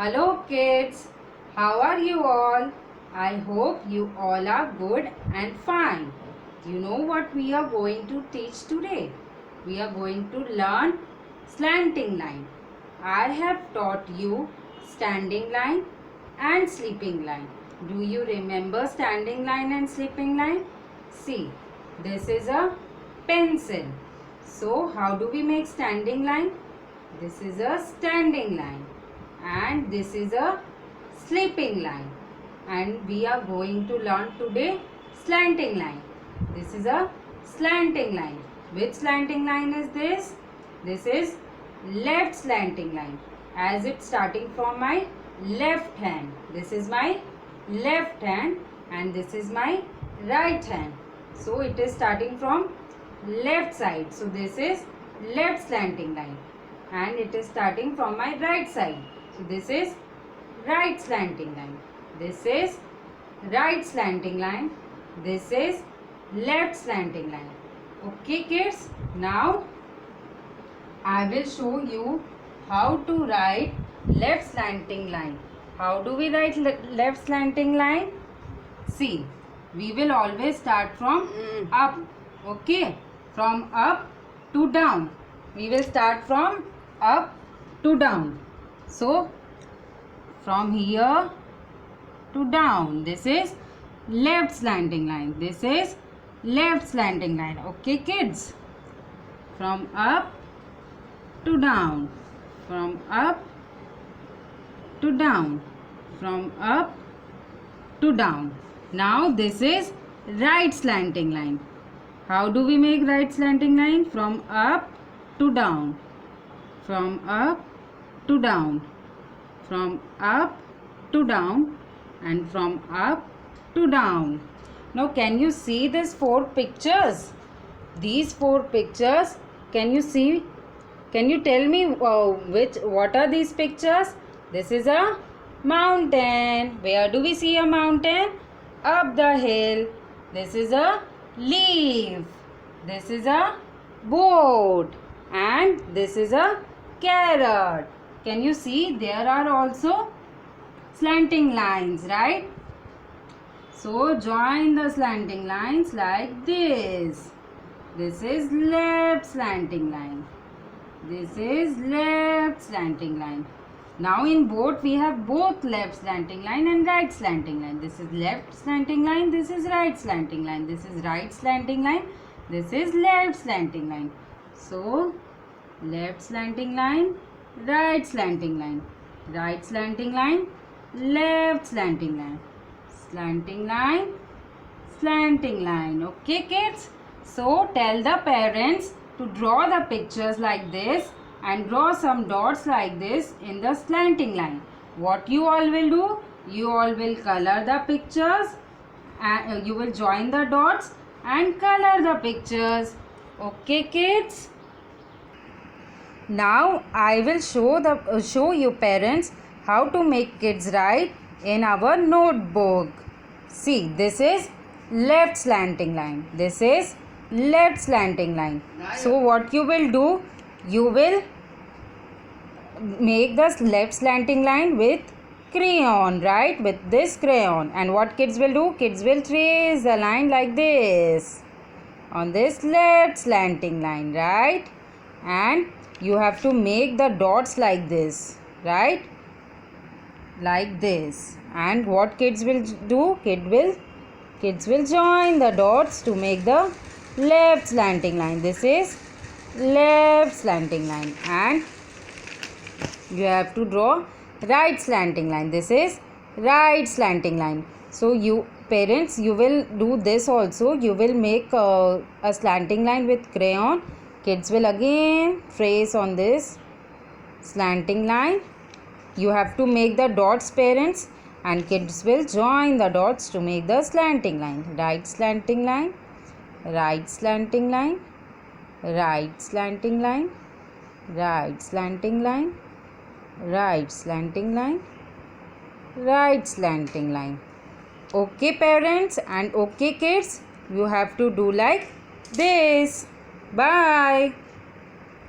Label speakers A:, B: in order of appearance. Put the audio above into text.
A: Hello kids, how are you all? I hope you all are good and fine. You know what we are going to teach today? We are going to learn slanting line. I have taught you standing line and sleeping line. Do you remember standing line and sleeping line? See, this is a pencil. So how do we make standing line? This is a standing line and this is a sleeping line, and we are going to learn today slanting line. This is a slanting line. Which slanting line is this? This is left slanting line, as it's starting from my left hand. This is my left hand and this is my right hand. So it is starting from left side. So this is left slanting line and it is starting from my right side. So this is right slanting line. This is right slanting line. This is left slanting line. Okay kids, now I will show you how to write left slanting line. How do we write left slanting line? See, we will always start from up. Okay, from up to down. We will start from up to down. So, from here to down, this is left slanting line. This is left slanting line. Okay kids? From up to down. From up to down. From up to down. Now this is right slanting line. How do we make right slanting line? From up to down. From up to down. From up to down and from up to down. Now can you see these four pictures? These four pictures, can you see? Can you tell me what are these pictures? This is a mountain. Where do we see a mountain? Up the hill. This is a leaf. This is a boat. And this is a carrot. Can you see there are also slanting lines, right? So join the slanting lines like this. This is left slanting line. This is left slanting line. Now in boat we have both left slanting line and right slanting line. This is left slanting line. This is right slanting line. This is right slanting line. This is left slanting line. So left slanting line, right slanting line, right slanting line, left slanting line, slanting line, slanting line. Okay kids? So tell the parents to draw the pictures like this and draw some dots like this in the slanting line. What you all will do? You all will color the pictures and you will join the dots and color the pictures. Okay kids? Now I will show you parents how to make kids write in our notebook. See, this is left slanting line. This is left slanting line. So what you will do? You will make the left slanting line with crayon, right? With this crayon. And what kids will do? Kids will trace the line like this on this left slanting line, right? And you have to make the dots like this, right? Like this. And what kids will do? Kids will join the dots to make the left slanting line. This is left slanting line. And you have to draw right slanting line. This is right slanting line. So you parents, you will do this also. You will make a slanting line with crayon. Kids will again trace on this slanting line. You have to make the dots, parents, and kids will join the dots to make the slanting line. Right slanting line, right slanting line, right slanting line, right slanting line, right slanting line, right slanting line. Okay parents and okay kids, you have to do like this. Bye.